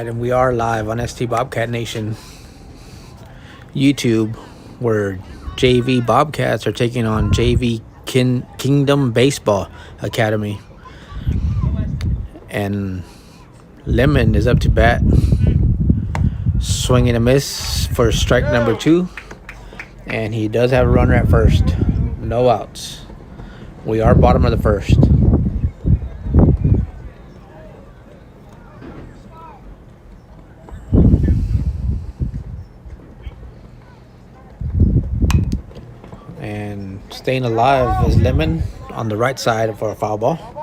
right, and we are live on ST Bobcat Nation YouTube, where JV Bobcats are taking on JV Kingdom Baseball Academy. And Lemon is up to bat, swinging a miss for strike number 2. And he does have a runner at first. No outs. We are bottom of the first. And staying alive is Lemon on the right side for a foul ball.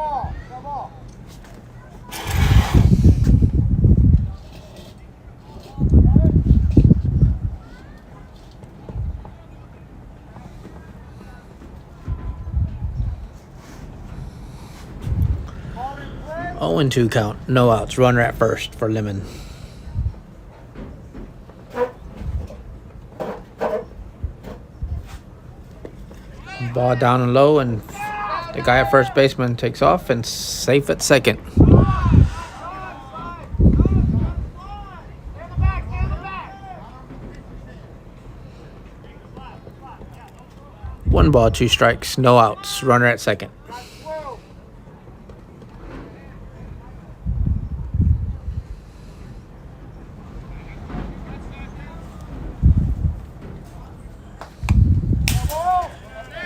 Oh, and 2 count. No outs. Runner at first for Lemon. Ball down and low, and the guy at first baseman takes off and safe at second. One ball, 2 strikes, no outs. Runner at second.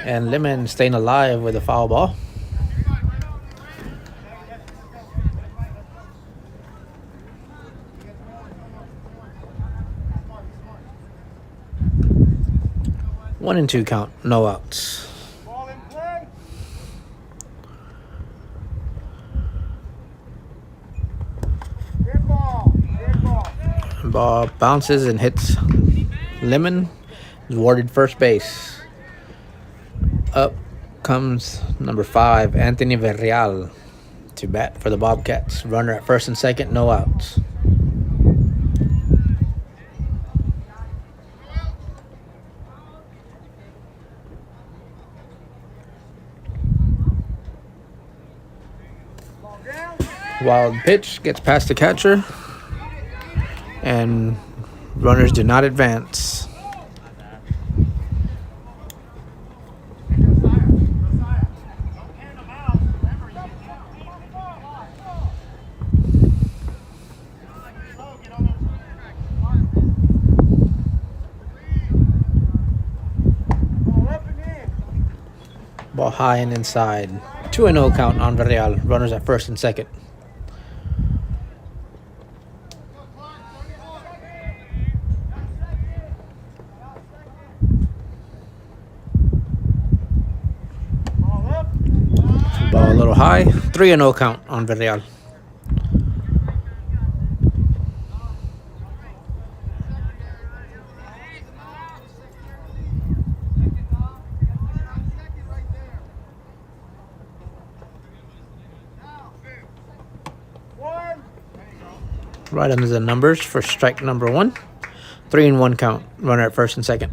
And Lemon staying alive with a foul ball. One and 2 count, no outs. Ball bounces and hits Lemon. Is warded first base. Up comes number 5, Anthony Verreal, to bat for the Bobcats. Runner at first and second, no outs. Wild pitch gets past the catcher, and runners do not advance. Ball high and inside. 2-0 count on Villarreal. Runners at first and second. Ball a little high. 3-0 count on Villarreal. Right under the numbers for strike number 1. 3-1 count. Runner at first and second.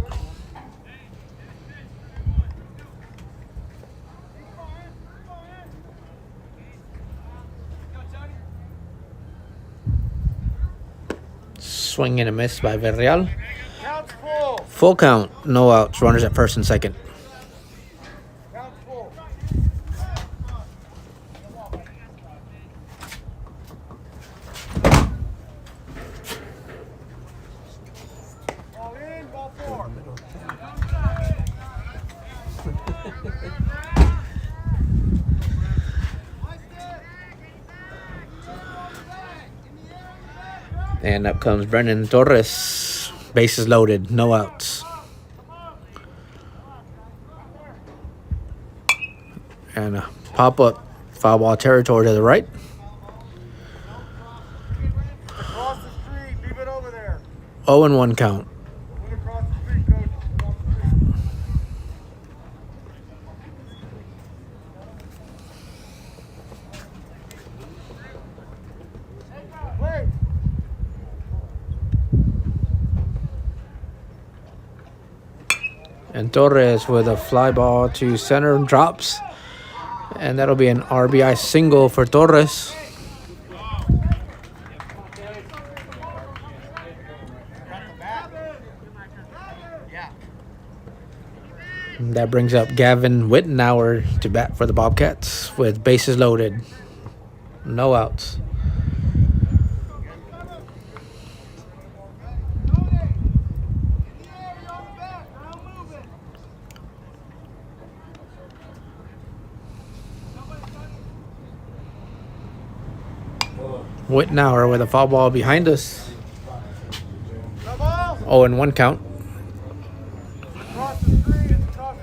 Swing and a miss by Villarreal. Full count. No outs. Runners at first and second. And up comes Brendan Torres. Bases loaded, no outs. And a pop-up foul ball territory to the right. Across the street, leave it over there. 0-1 count. Went across the street, coach. Across the street. Wait. And Torres with a fly ball to center, drops. And that'll be an RBI single for Torres. That brings up Gavin Wittenauer to bat for the Bobcats with bases loaded. No outs. Wittenauer with a foul ball behind us. 0-1 count. Across the street, it's across the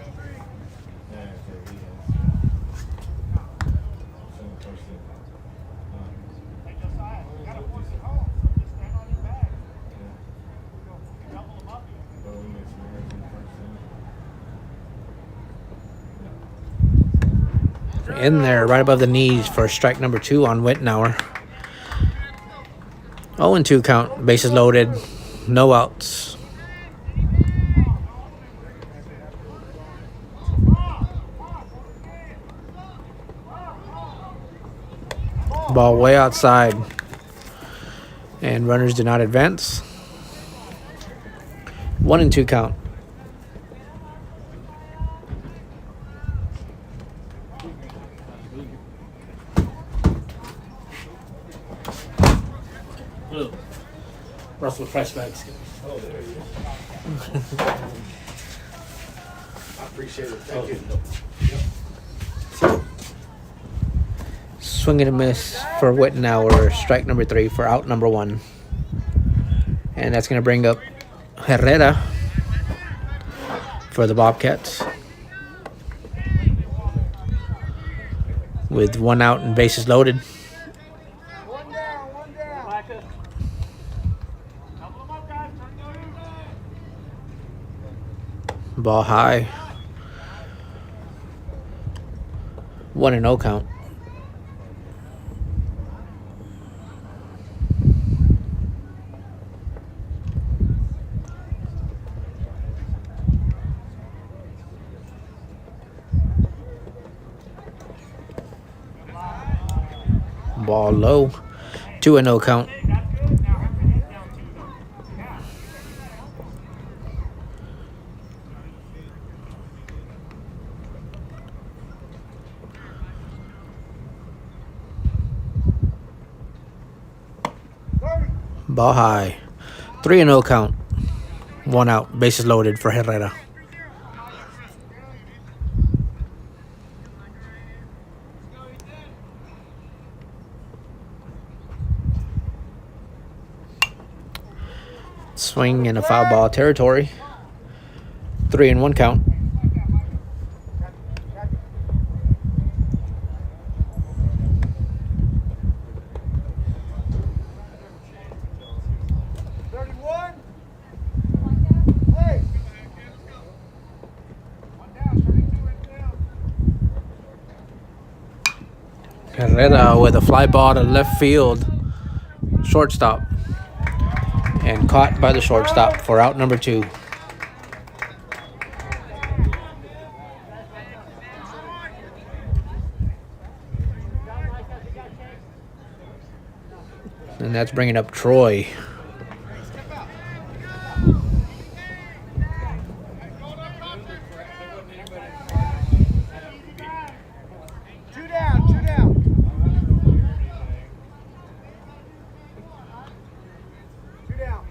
street. In there, right above the knees for strike number 2 on Wittenauer. 0-2 count, bases loaded, no outs. Ball way outside, and runners do not advance. 1-2 count. Russell fresh bags. Oh, there you go. I appreciate it. Thank you. Swing and a miss for Wittenauer. Strike number 3 for out number 1. And that's going to bring up Herrera for the Bobcats. With 1 out and bases loaded. One down, one down. Ball high. 1-0 count. Ball low. 2-0 count. Ball high. 3-0 count. 1 out. Bases loaded for Herrera. Swing in a foul ball territory. 3-1 count. Herrera with a fly ball to left field. Shortstop. And caught by the shortstop for out number 2. And that's bringing up Troy. Two down, two down. Two down.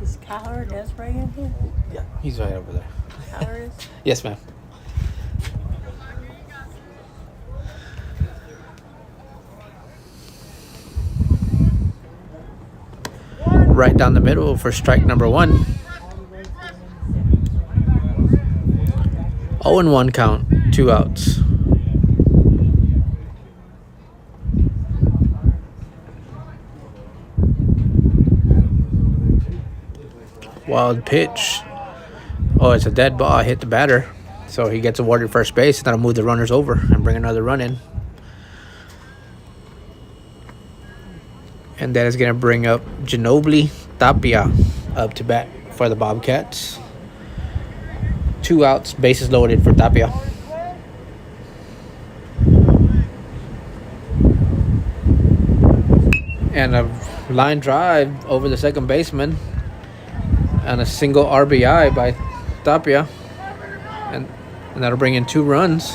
Is Kyler Desiree in here? Yeah, he's right over there. Kyler is? Yes, ma'am. Right down the middle for strike number 1. 0-1 count, 2 outs. Wild pitch. Oh, it's a dead ball. Hit the batter. So he gets awarded first base. That'll move the runners over and bring another run in. And that is going to bring up Ginobili Tapia up to bat for the Bobcats. 2 outs, bases loaded for Tapia. And a line drive over the second baseman. and a single RBI by Tapia, and that'll bring in 2 runs.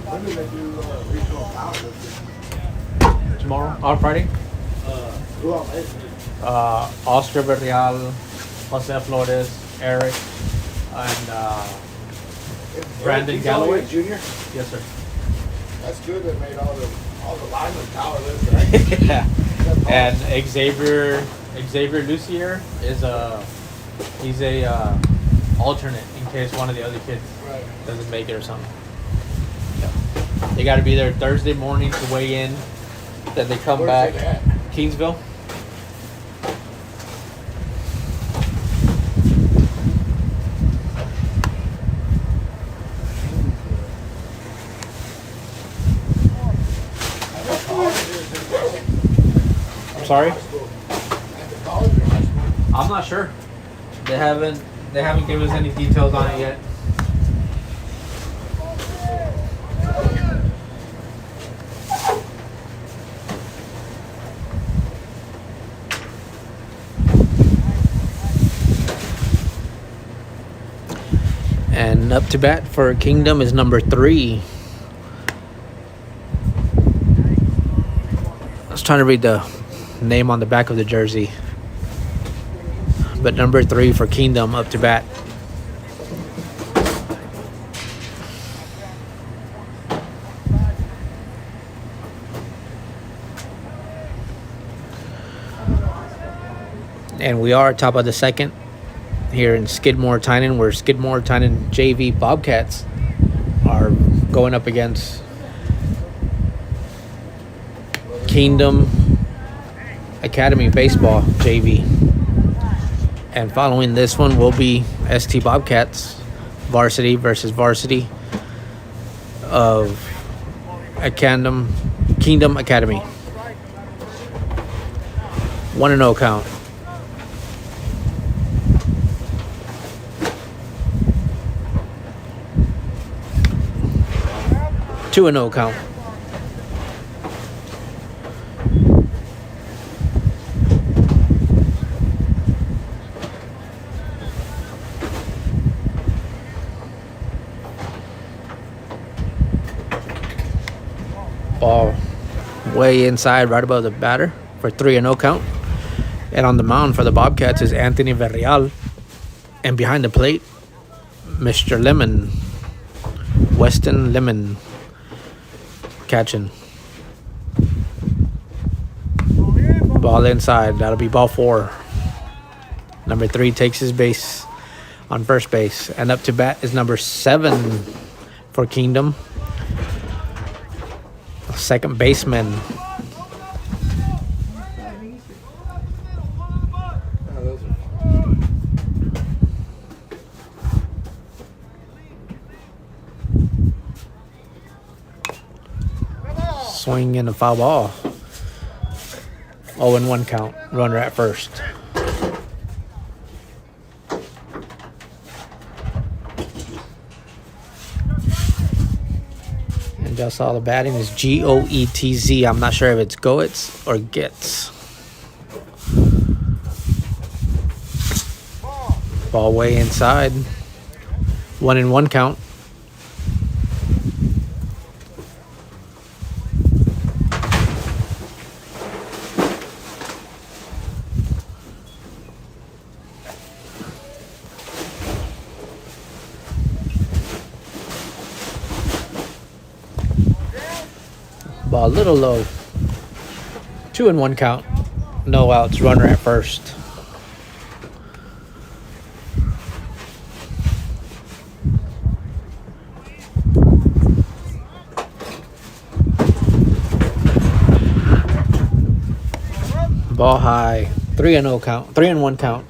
When do they do regional powerlifting? Tomorrow, on Friday, Who else is it? Oscar Villarreal, Jose Flores, Eric, and Brandon He's only Galloway. a junior? Yes, sir. That's good. They made all the linemen powerlifting, right? Yeah. That's awesome. And Xavier Lucier is he's a alternate in case one of the other kids Right. doesn't make it or something. Yeah. They got to be there Thursday morning to weigh in. Then they come Where's back it at? Kingsville. I'm sorry. At the college or high school? I'm not sure. They haven't given us any details on it yet. And up to bat for Kingdom is number 3. I was trying to read the name on the back of the jersey. But number 3 for Kingdom up to bat. And we are top of the second here in Skidmore-Tynan, where Skidmore-Tynan JV Bobcats are going up against Kingdom Academy Baseball JV. And following this one will be ST Bobcats Varsity versus Varsity of Kingdom Academy. 1-0 count. Two and no count. Ball way inside, right above the batter for 3-0 count. And on the mound for the Bobcats is Anthony Villarreal, and behind the plate, Mr. Lemon, Weston Lemon. Catching. Ball inside. That'll be ball 4. Number 3 takes his base on first base. And up to bat is number 7 for Kingdom. Second baseman. Swing and a foul ball. 0-1 count. Runner at first. Y'all saw the batting is Goetz. I'm not sure if it's Goetz or Gets. Ball way inside. 1-1 count. Ball a little low. 2-1 count. No outs. Runner at first. Ball high. 3-0 count. 3-1 count.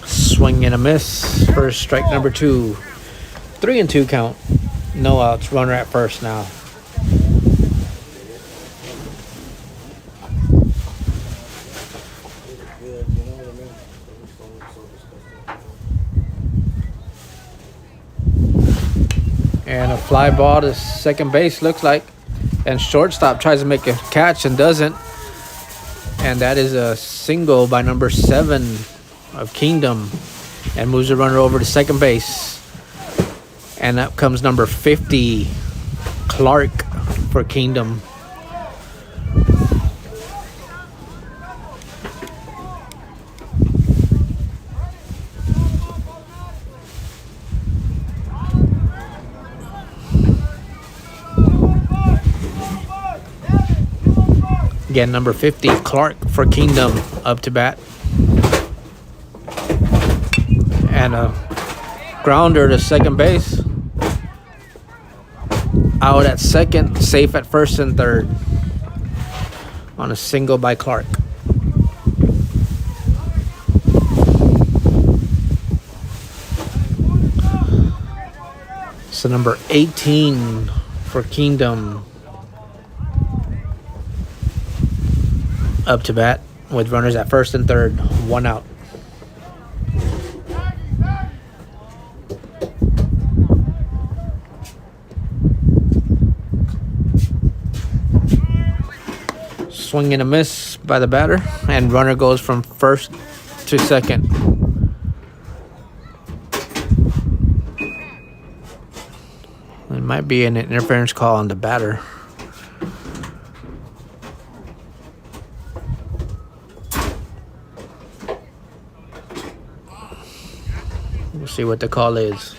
Swing and a miss. First strike number 2. 3-2 count. No outs. Runner at first now. And a fly ball to second base, looks like. And shortstop tries to make a catch and doesn't. And that is a single by number 7 of Kingdom. And moves the runner over to second base. And up comes number 50, Clark, for Kingdom. Again, number 50, Clark, for Kingdom, up to bat. And a grounder to second base. Out at second, safe at first and third. On a single by Clark. So number 18 for Kingdom, up to bat with runners at first and third, 1 out. Swing and a miss by the batter, and runner goes from first to second. It might be an interference call on the batter. We'll see what the call is.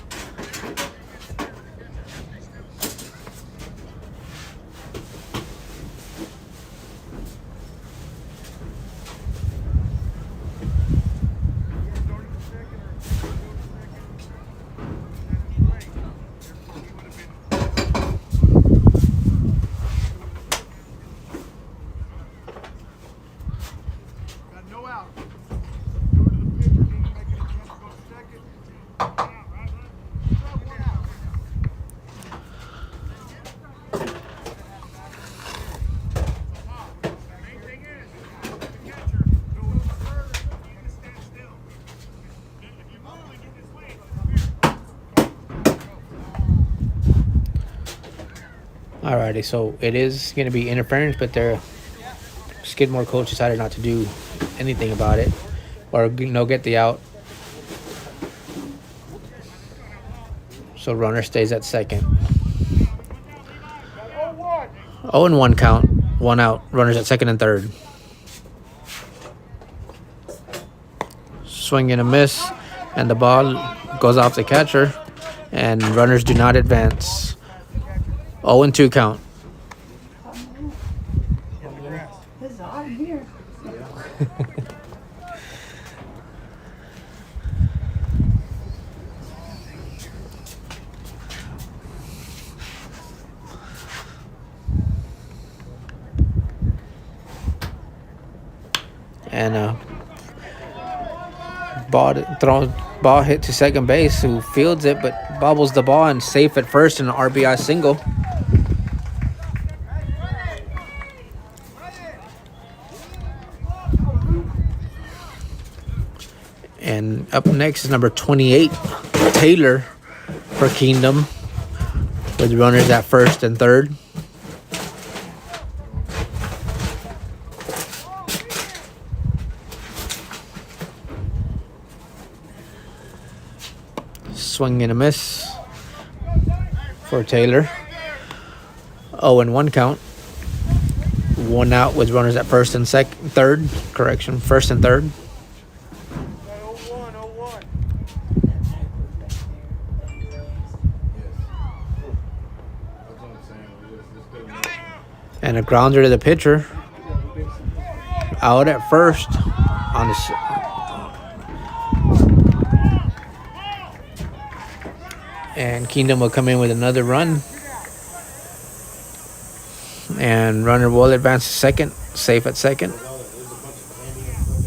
Alrighty, so it is going to be interference, but their Skidmore coach decided not to do anything about it, or get the out. So runner stays at second. 0-1 count, 1 out. Runners at second and third. Swing and a miss, and the ball goes off the catcher, and runners do not advance. 0-2 count. It's hot in here. And ball hit to second base, who fields it but bobbles the ball, and safe at first in an RBI single. And up next is number 28, Taylor for Kingdom, with runners at first and third. Swing and a miss for Taylor. 0-1 count. 1 out with runners at first and third. Correction, first and third. And a grounder to the pitcher. Out at first on the. And Kingdom will come in with another run. And runner will advance to second, safe at second.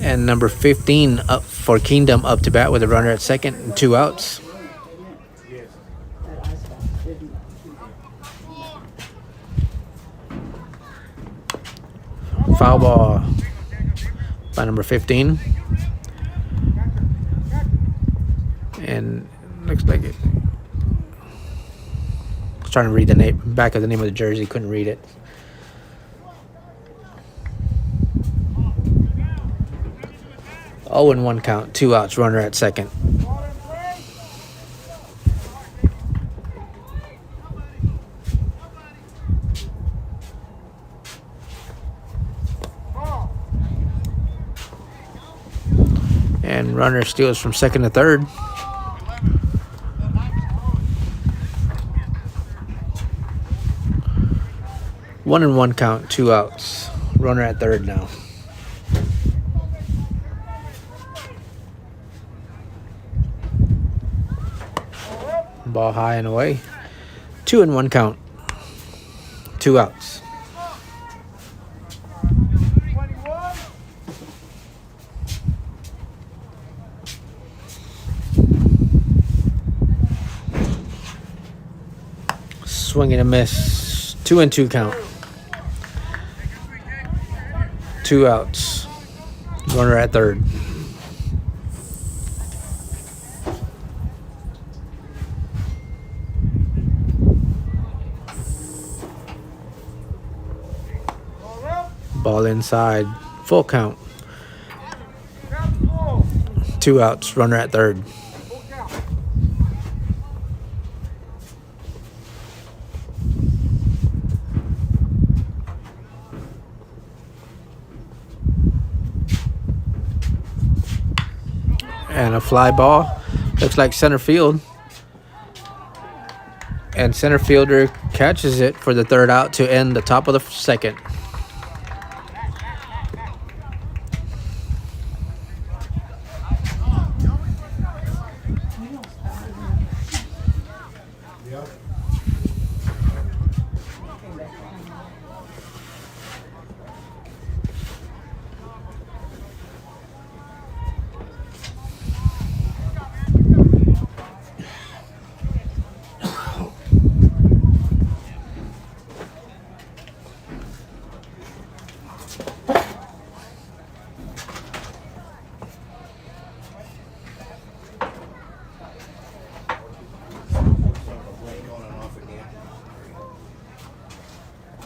And number 15 up for Kingdom up to bat with a runner at second and 2 outs. Foul ball by number 15. And looks like it. I was trying to read the back of the name of the jersey, couldn't read it. Oh, and 1 count, 2 outs, runner at second. And runner steals from second to third. One and 1 count, 2 outs. Runner at third now. Ball high and away. 2 and 1 count, 2 outs. Swing and a miss. 2 and 2 count. 2 outs. Runner at third. Ball inside. Full count. 2 outs. Runner at third. And a fly ball. Looks like center field. And center fielder catches it for the third out to end the top of the second.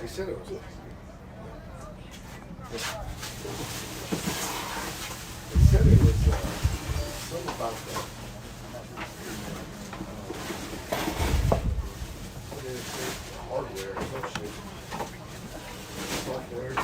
They said it was. They said it was something about that. Hardware or some shit. Software.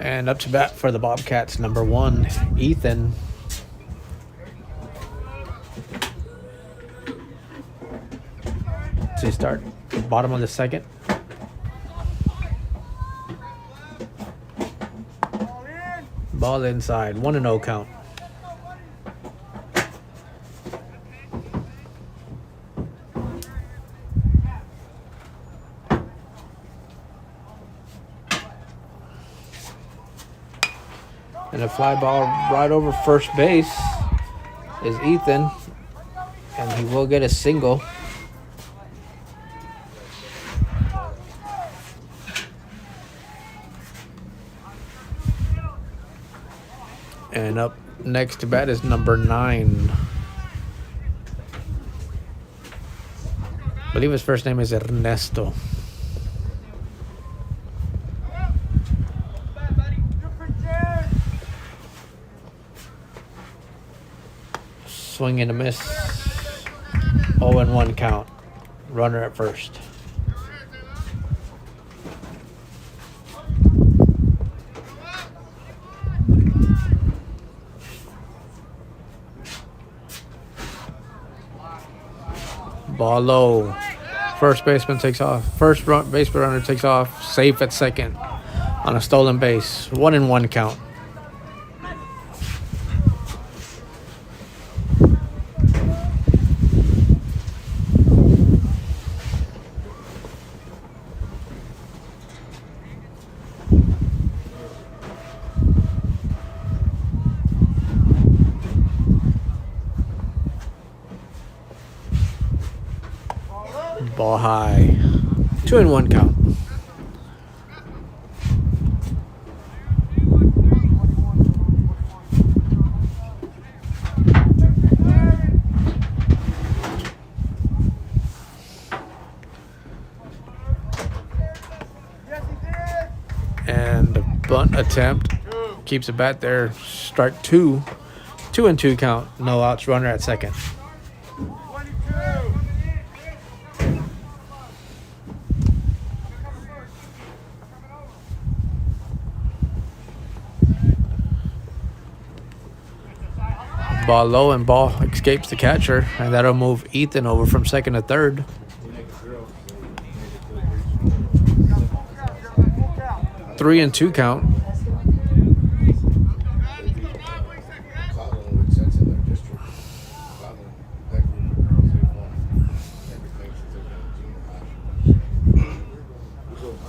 And up to bat for the Bobcats, number 1, Ethan. To start, bottom of the second. Ball inside, 1-0 count. And a fly ball right over first base is Ethan. And he will get a single. And up next to bat is number 9. I believe his first name is Ernesto. Swing and a miss. 0-1 count. Runner at first. Ball low. First baseman takes off. First baseman runner takes off. Safe at second on a stolen base. 1-1 count. Ball high. 2-1 count. And the bunt attempt keeps the bat there. Strike 2. 2-2 count. No outs. Runner at second. Ball low and ball escapes the catcher, and that'll move Ethan over from second to third. 3-2 count.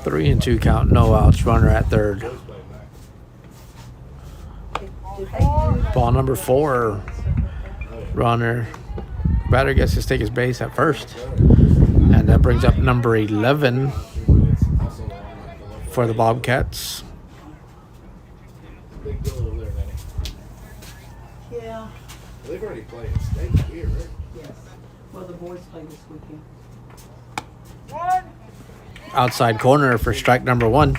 Three and two count, no outs, runner at third. Ball number 4. Runner. Batter gets to take his base at first. And that brings up number 11 for the Bobcats. Yeah. They've already played. Stay here, right? Yes. Well, the boys play this weekend. Outside corner for strike number 1.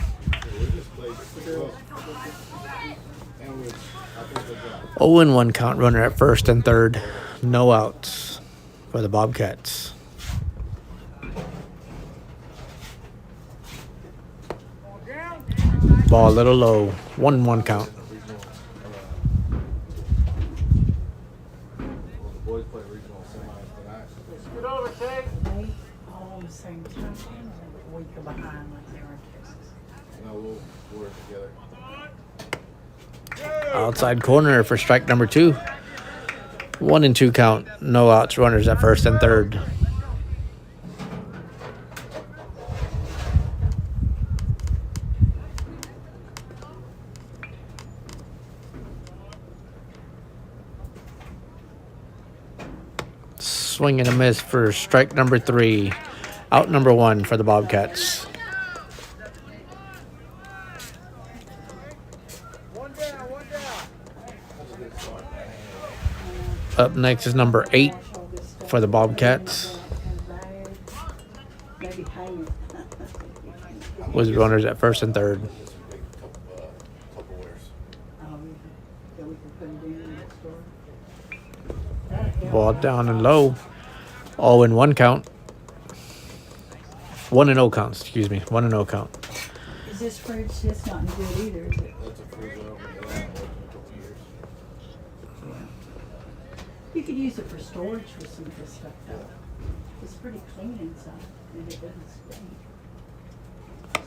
0-1 count, runner at first and third. No outs for the Bobcats. Ball a little low. 1-1 count. Get over, Tate. They all on the same time. A week behind like they were in Texas. No, we'll work together. Outside corner for strike number 2. 1-2 count. No outs. Runners at first and third. Swing and a miss for strike number 3. Out number 1 for the Bobcats. Up next is number 8 for the Bobcats, with runners at first and third. Ball down and low. 0-1 count. 1-0 count, excuse me. 1-0 count. Is this fridge just not good either, is it? You could use it for storage for some of this stuff though. It's pretty clean inside and it doesn't stink.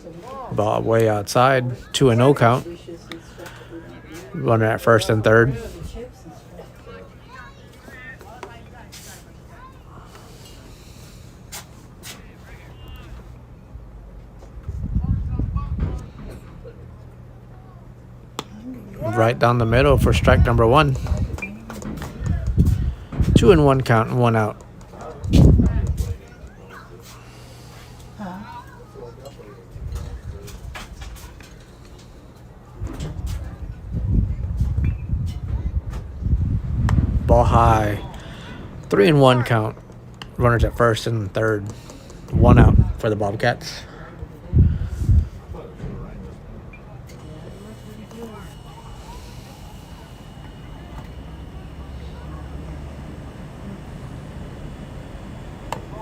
So we could Ball way outside. 2-0 count. dishes and stuff that we don't use. Runner at first and third. The chips and stuff. Right down the middle for strike number 1. 2-1 count and 1 out. Ball high. 3-1 count. Runners at first and third. 1 out for the Bobcats.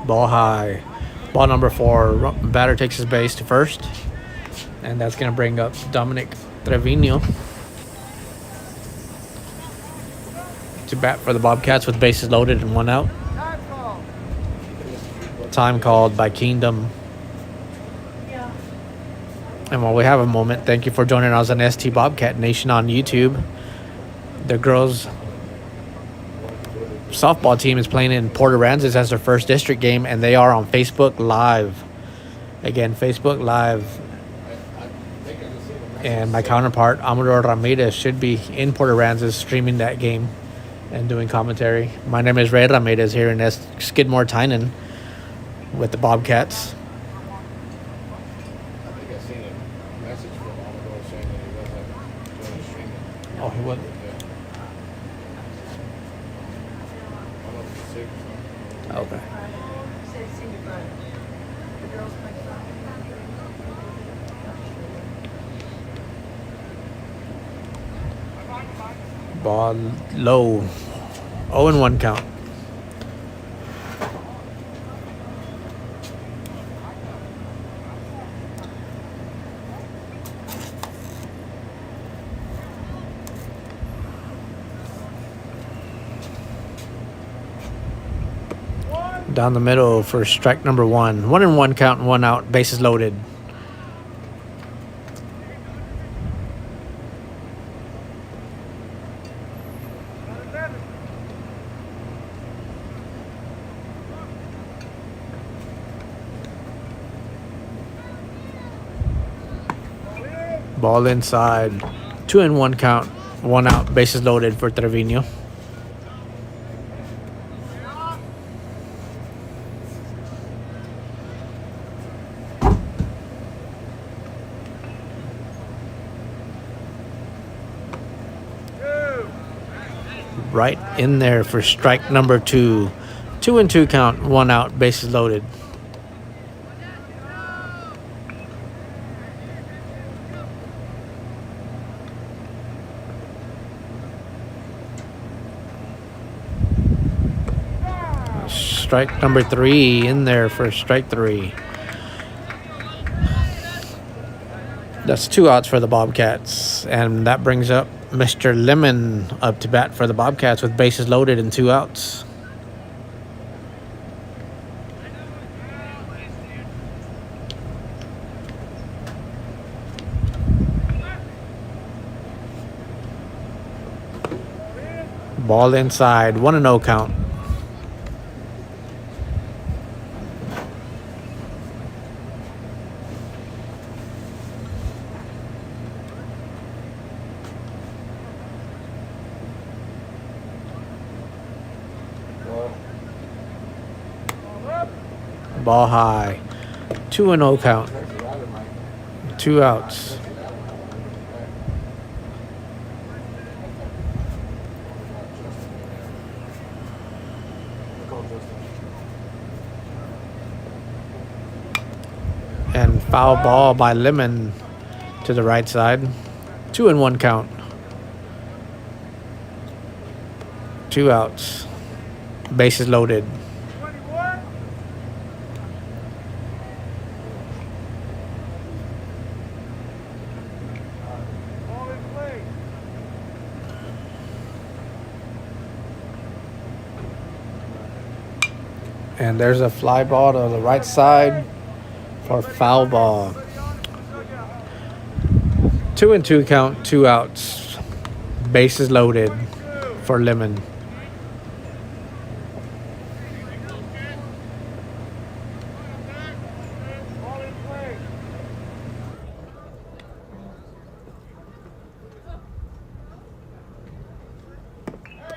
Ball high. Ball number 4. Batter takes his base to first. And that's going to bring up Dominic Trevino to bat for the Bobcats with bases loaded and 1 out. Time called by Kingdom. And while we have a moment, thank you for joining us on ST Bobcat Nation on YouTube. The girls softball team is playing in Port Aransas as their first district game, and they are on Facebook Live. Again, Facebook Live. And my counterpart, Amador Ramirez, should be in Port Aransas streaming that game and doing commentary. My name is Ray Ramirez here in Skidmore-Tynan with the Bobcats. I think I seen a message from Amador saying that he wasn't doing streaming. Oh, he wasn't. I don't know if he's sick or something. Okay. Ball low. 0-1 count. Down the middle for strike number 1. 1-1 count and 1 out. Bases loaded. Ball inside. 2-1 count. 1 out. Bases loaded for Trevino. Right in there for strike number 2. 2-2 count. 1 out. Bases loaded. Strike number 3 in there for strike 3. That's 2 outs for the Bobcats. And that brings up Mr. Lemon up to bat for the Bobcats with bases loaded and 2 outs. Ball inside. 1-0 count. Ball high. 2-0 count. 2 outs. And foul ball by Lemon to the right side. 2-1 count. 2 outs. Bases loaded. Ball in play. And there's a fly ball to the right side for foul ball. 2-2 count, 2 outs. Bases loaded for Lemon. Ball in play.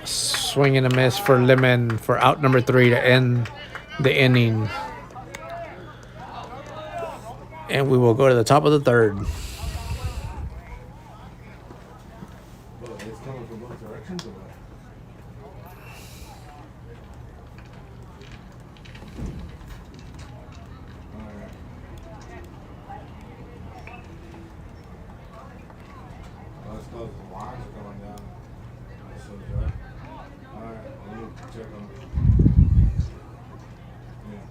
Swing and a miss for Lemon for out number 3 to end the inning. And we will go to the top of the third. Well, it's coming from both directions or what? Alright. Well, it's those lines are going down. That's so dry. Alright, let me check on it. Yeah.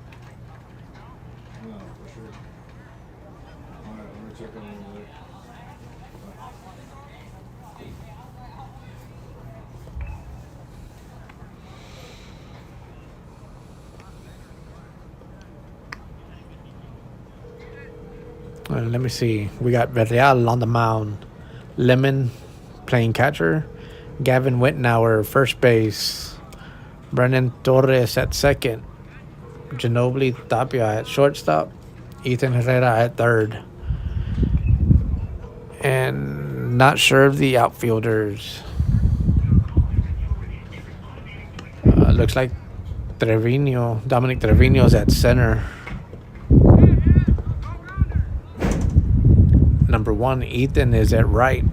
No, for sure. Alright, let me check on it. Let me see. We got Verreal on the mound. Lemon playing catcher. Gavin Wittenauer, first base. Brennan Torres at second. Ginobili Tapia at shortstop. Ethan Herrera at third. And not sure of the outfielders. Looks like Dominic Trevino's at center. Number 1, Ethan, is at right.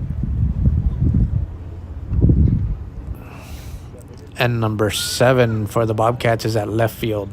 And number 7 for the Bobcats is at left field.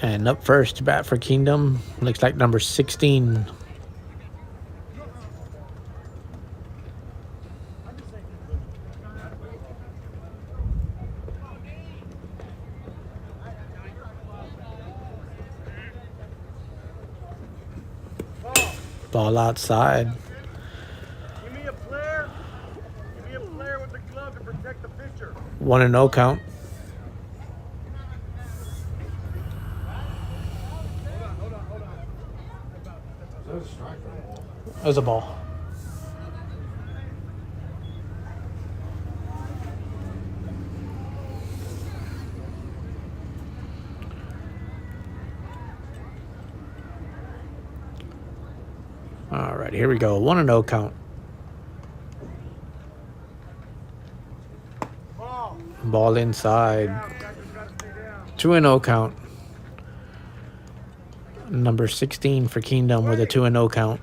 And up first to bat for Kingdom, looks like number 16. Ball outside. Give me a player. Give me a player with the glove to protect the pitcher. 1-0 count. Is that a strike or a ball? It was a ball. All right, here we go. 1-0 count. Ball. Ball inside. Down. Catcher's got to stay down. 2-0 count. Number 16 for Kingdom with a 2-0 count.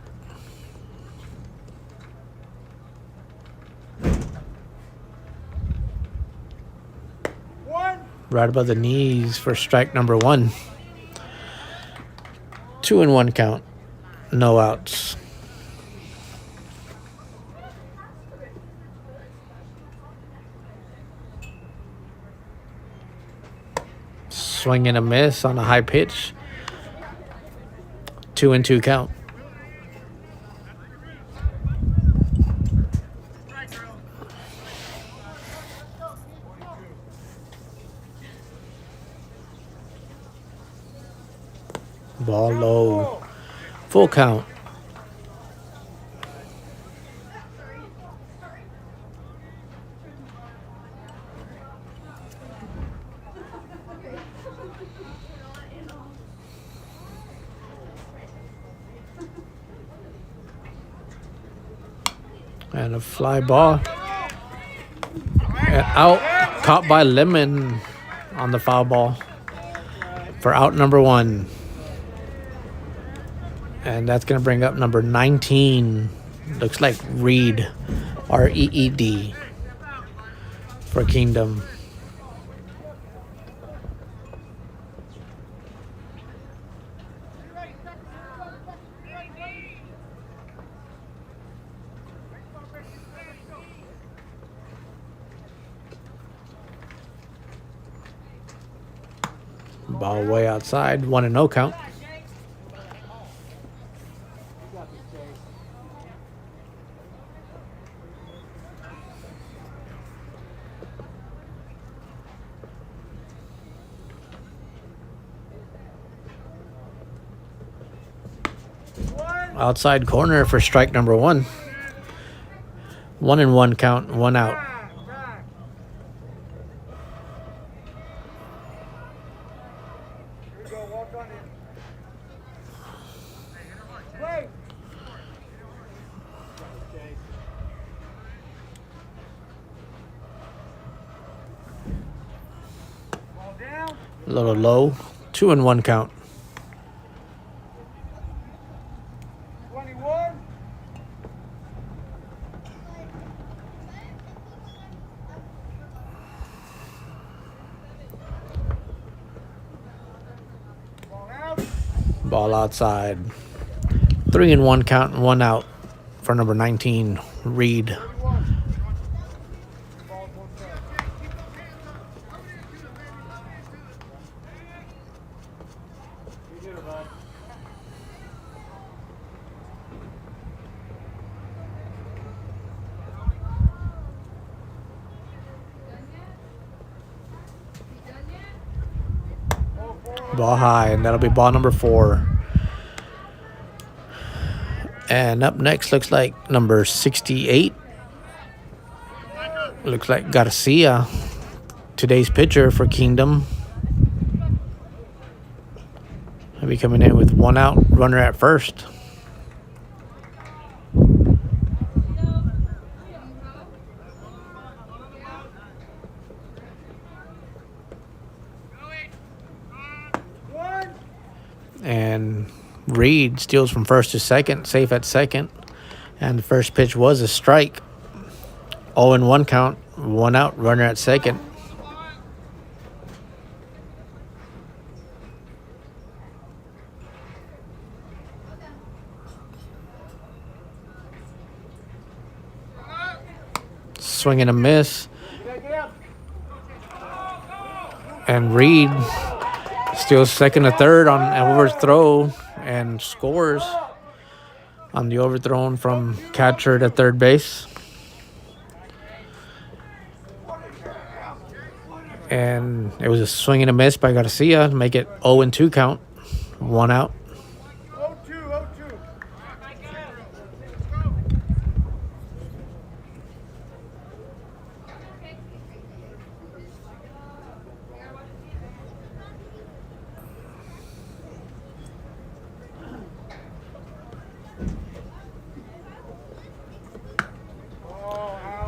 One. right above the knees for strike number 1. 2-1 count. No outs. Swing and a miss on a high pitch. 2-2 count. Ball low. Full count. And a fly ball. And out. Caught by Lemon on the foul ball for out number 1. And that's going to bring up number 19. Looks like Reed. R-E-E-D. For Kingdom. Ball way outside. 1-0 count. Outside corner for strike number 1. 1-1 count. 1 out. Here we go, walk on in. Play. Ball down. A little low. 2-1 count. 21. Ball out. Ball outside. 3-1 count and 1 out for number 19, Reed. 31. Ball both sides. You did it, bud. Ball high, and that'll be ball number 4. And up next looks like number 68. Looks like Garcia, today's pitcher for Kingdom. He'll be coming in with 1 out, runner at first. And Reed steals from first to second, safe at second. And the first pitch was a strike. 0-1 count, 1 out, runner at second. Swing and a miss. And Reed steals second to third on an overthrow and scores on the overthrown from catcher to third base. And it was a swing and a miss by Garcia to make it 0-2 count, 1 out. 0-2.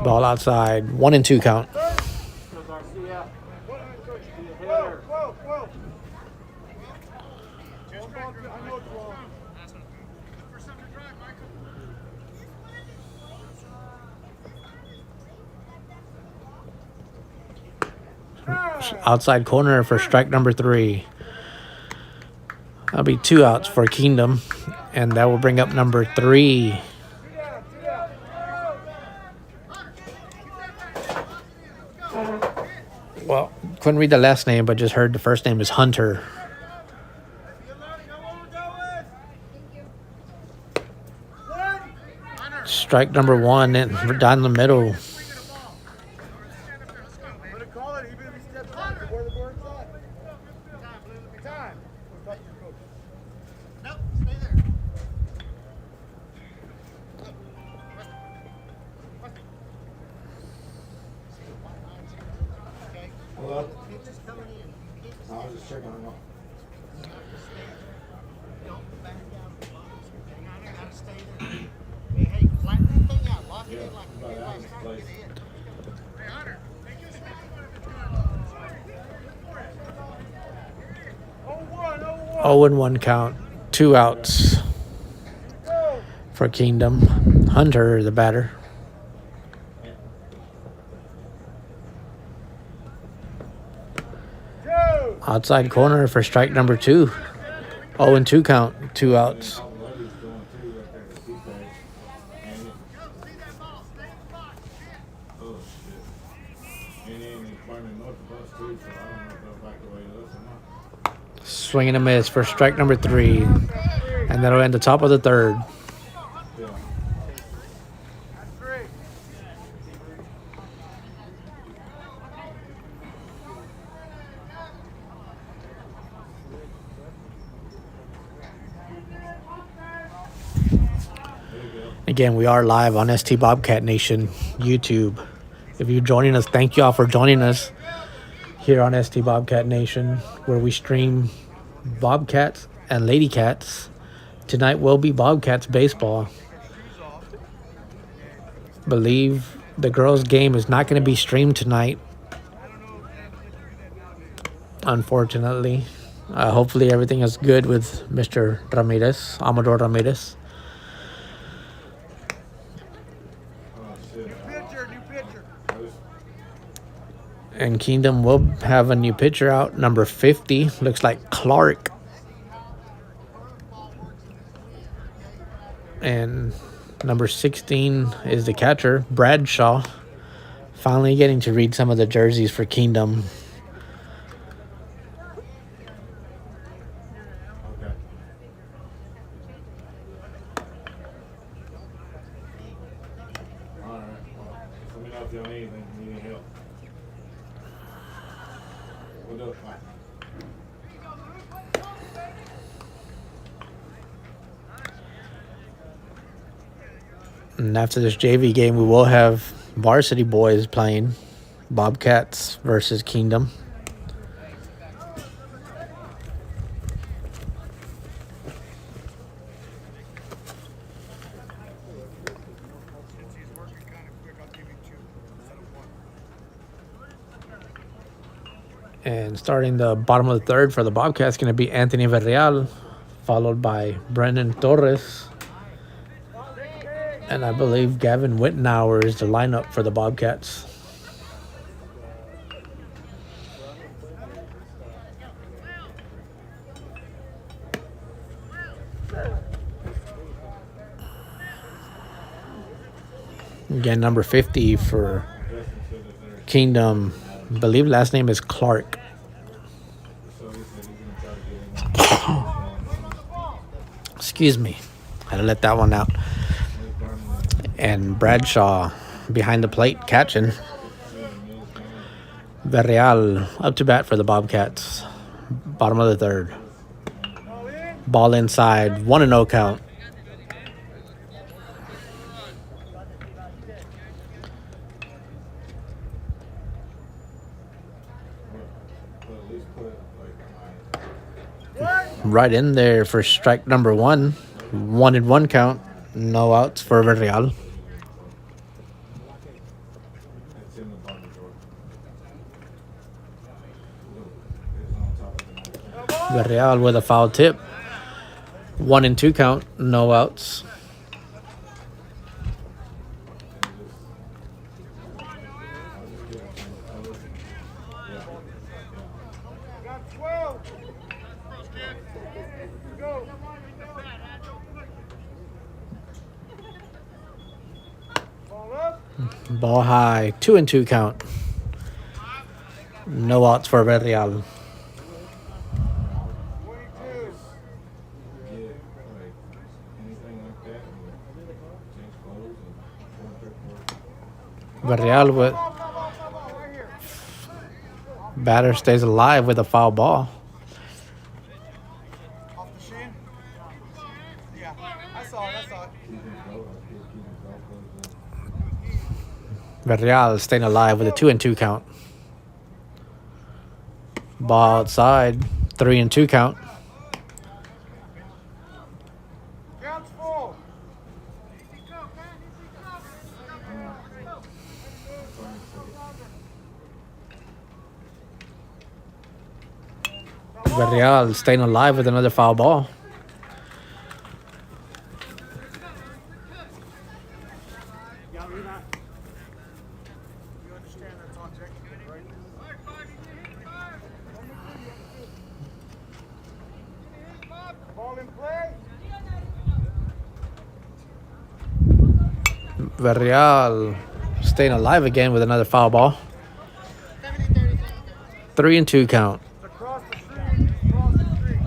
Ball outside, 1-2 count. Whoa. I know it's wrong. Outside corner for strike number 3. That'll be 2 outs for Kingdom. And that will bring up number 3. Well, couldn't read the last name, but just heard the first name is Hunter. Strike number 1 and down the middle. I'm gonna call it even if he steps on it. Where the board's at. Time. We'll talk to your coach. Nope, stay there. Okay. Hello? Pitch is coming in. You can't I was just checking on you. don't back down the box. Okay, you gotta stay there. Hey, flatten that thing out. Lock it in like you did last time. Get in. Hey, Hunter. Oh, 0-1 count. 2 outs for Kingdom. Hunter, the batter. Outside corner for strike number 2. 0-2 count. 2 outs. Levy's going too right there to C-Pay. And it, oh shit. And then it's burning north of us too, so I don't know if they'll back away to us or not. Swing and a miss for strike number 3. And that'll end the top of the 3rd. Yeah. that's great. Again, we are live on ST Bobcat Nation YouTube. If you're joining us, thank you all for joining us here on ST Bobcat Nation, where we stream Bobcats and Lady Cats. Tonight will be Bobcats baseball. Believe the girls' game is not going to be streamed tonight, unfortunately. Hopefully everything is good with Mr. Ramirez, Amador Ramirez. Oh shit. New pitcher. I was, And Kingdom will have a new pitcher out, number 50. Looks like Clark. And number 16 is the catcher, Bradshaw. Finally getting to read some of the jerseys for Kingdom. okay. Alright. Well, let me know if y'all need anything. Need any help. We'll do it. Bye. And after this JV game, we will have Varsity boys playing Bobcats versus Kingdom. Since he's working kind of quick, I'll give you 2 instead of 1. And starting the bottom of the 3rd for the Bobcats going to be Anthony Villarreal, followed by Brendan Torres. And I believe Gavin Wittenauer is the lineup for the Bobcats. Again, number 50 for Kingdom. I believe last name is Clark. So he said he's gonna try to get in. Excuse me. Had to let that one out. And Bradshaw behind the plate catching. Villarreal up to bat for the Bobcats. Bottom of the 3rd. Ball inside. 1-0 count. But at least put like Right in there for strike number 1. 1-1 count. No outs for Villarreal. it's in the bottom drawer. It's on top of the knife. Villarreal with a foul tip. 1-2 count. No outs. I'll just get it from the color. Yeah. Got 12. Go. Ball up. Ball high. 2-2 count. No outs for Villarreal. 22. Yeah, like anything like that, and change clothes and Villarreal with Right here. batter stays alive with a foul ball. Off the shin. Yeah, I saw it. keep his belt, I keep his belt closed in. Villarreal is staying alive with a 2-2 count. Ball outside. 3-2 count. Counts full. Villarreal staying alive with another foul ball. Yeah, you're not. You understand that's objective, right? Ball in play. Villarreal staying alive again with another foul ball. 3-2 count. It's across the street. Across the street.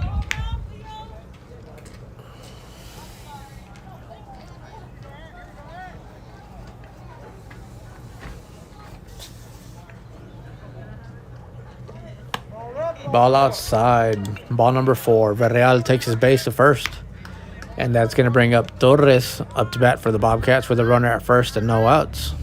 Ball up. Ball outside. Ball number 4. Villarreal takes his base to first. And that's going to bring up Torres up to bat for the Bobcats with a runner at first and no outs.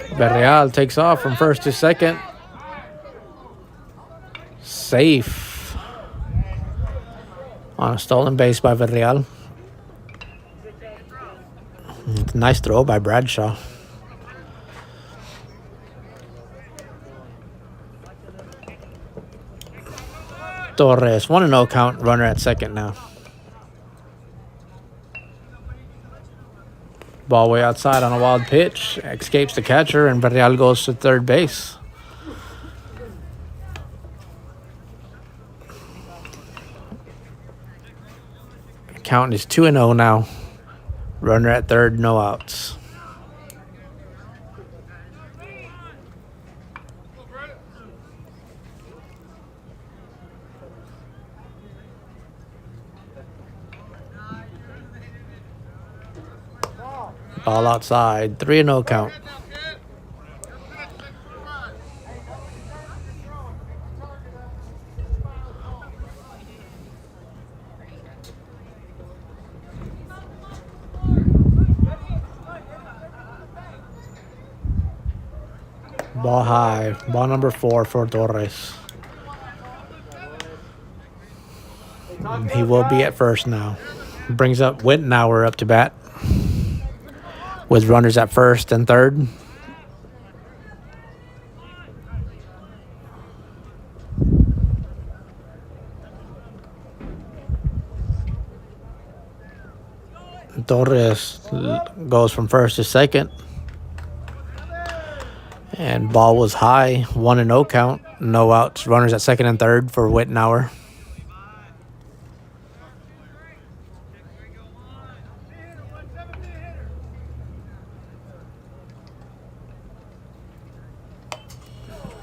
Villarreal takes off from first to second. Safe. On a stolen base by Villarreal. Nice throw by Bradshaw. Torres, 1-0 count, runner at second now. Ball way outside on a wild pitch, escapes the catcher, and Villarreal goes to third base. Count is 2-0 now. Runner at third, no outs. Ball outside, 3-0 count. Ball high. Ball number 4 for Torres. And he will be at first now. Brings up Wittenauer up to bat. With runners at first and third. Torres goes from first to second. And ball was high, 1-0 count, no outs. Runners at second and third for Wittenauer.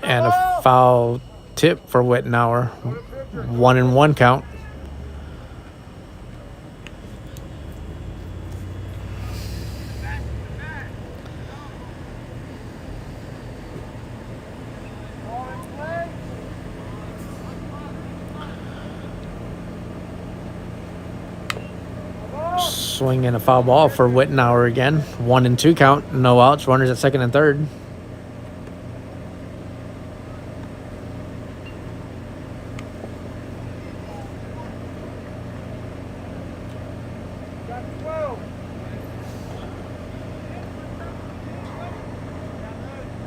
And a foul tip for Wittenauer, 1-1 count. Swinging a foul ball for Wittenauer again. 1-2 count. No outs. Runners at second and third. Got 12.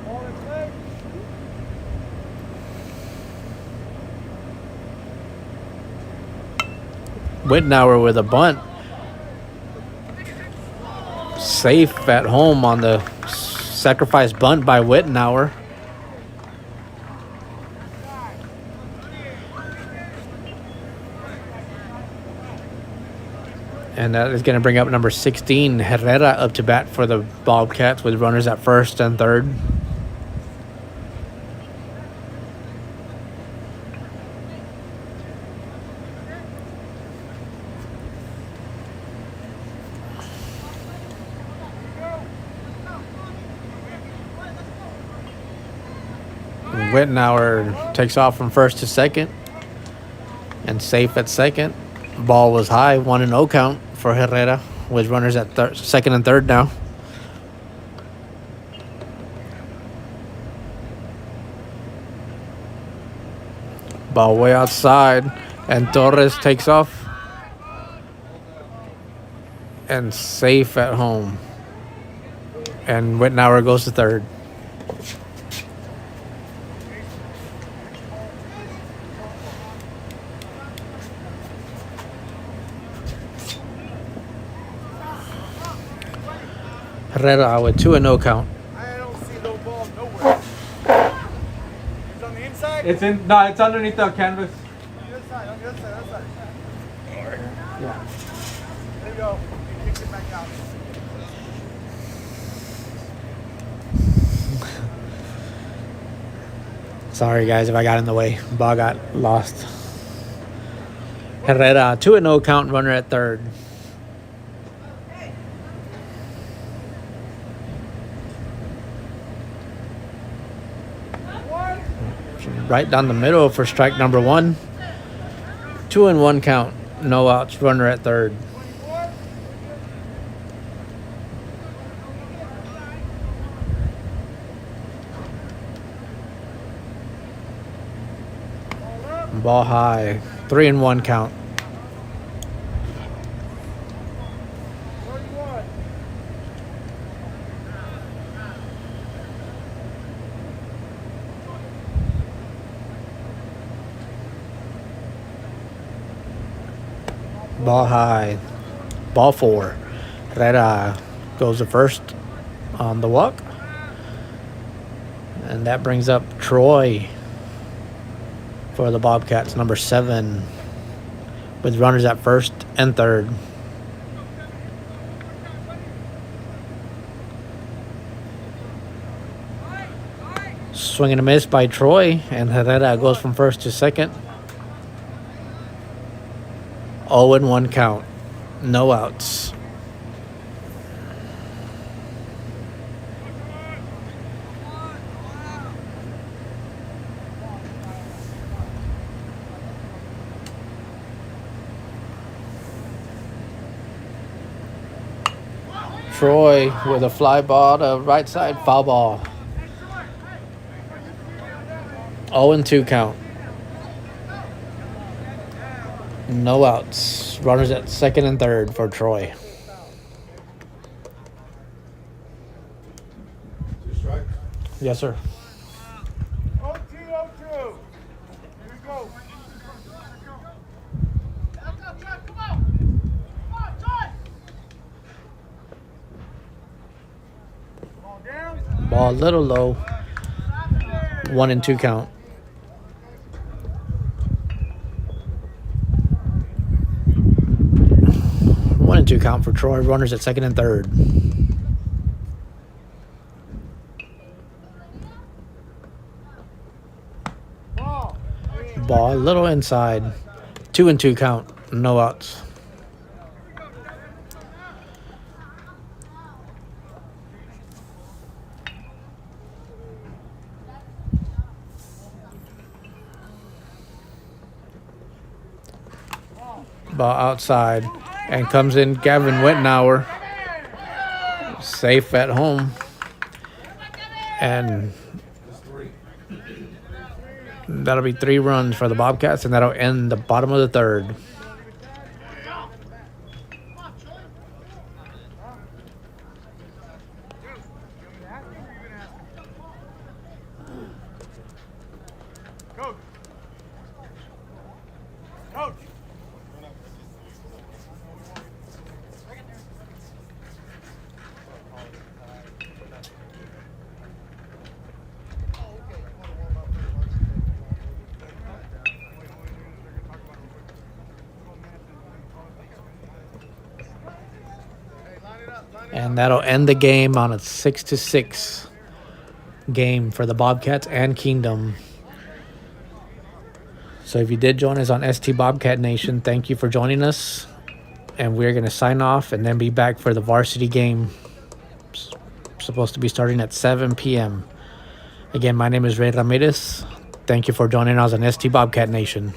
Ball in play. Wittenauer with a bunt. Safe at home on the sacrifice bunt by Wittenauer. And that is going to bring up number 16, Herrera, up to bat for the Bobcats with runners at first and third. Wittenauer takes off from first to second and safe at second. Ball was high, 1-0 count for Herrera with runners at second and third now. Ball way outside, and Torres takes off and safe at home. And Wittenauer goes to third. Herrera with 2-0 count. I don't see no ball nowhere. It's on the inside? It's underneath the canvas. On the other side, on the other side, other side. Yeah. There you go. He kicks it back out. Sorry guys if I got in the way. Ball got lost. Herrera, 2-0 count, runner at third. Right down the middle for strike number 1. 2-1 count. No outs. Runner at third. Ball high. 3-1 count. Ball high. Ball 4. Herrera goes to first on the walk. And that brings up Troy for the Bobcats, number 7, with runners at first and third. Swing and a miss by Troy, and Herrera goes from first to second. 0-1 count. No outs. Troy with a fly ball to right side, foul ball. 0-2 count. No outs. Runners at second and third for Troy. 2 strikes. Yes, sir. 0-2, 0-2. Here we go. Ball down. Ball a little low. 1-2 count. One and two count for Troy. Runners at second and third. Ball a little inside. 2-2 count. No outs. Ball outside. And comes in Gavin Wittenauer. Safe at home. And that'll be 3 runs for the Bobcats, and that'll end the bottom of the third. Coach. Coach. And that'll end the game on a 6-6 game for the Bobcats and Kingdom. So if you did join us on ST Bobcat Nation, thank you for joining us. And we're going to sign off and then be back for the varsity game. It's supposed to be starting at 7 p.m. Again, my name is Ray Ramirez. Thank you for joining us on ST Bobcat Nation.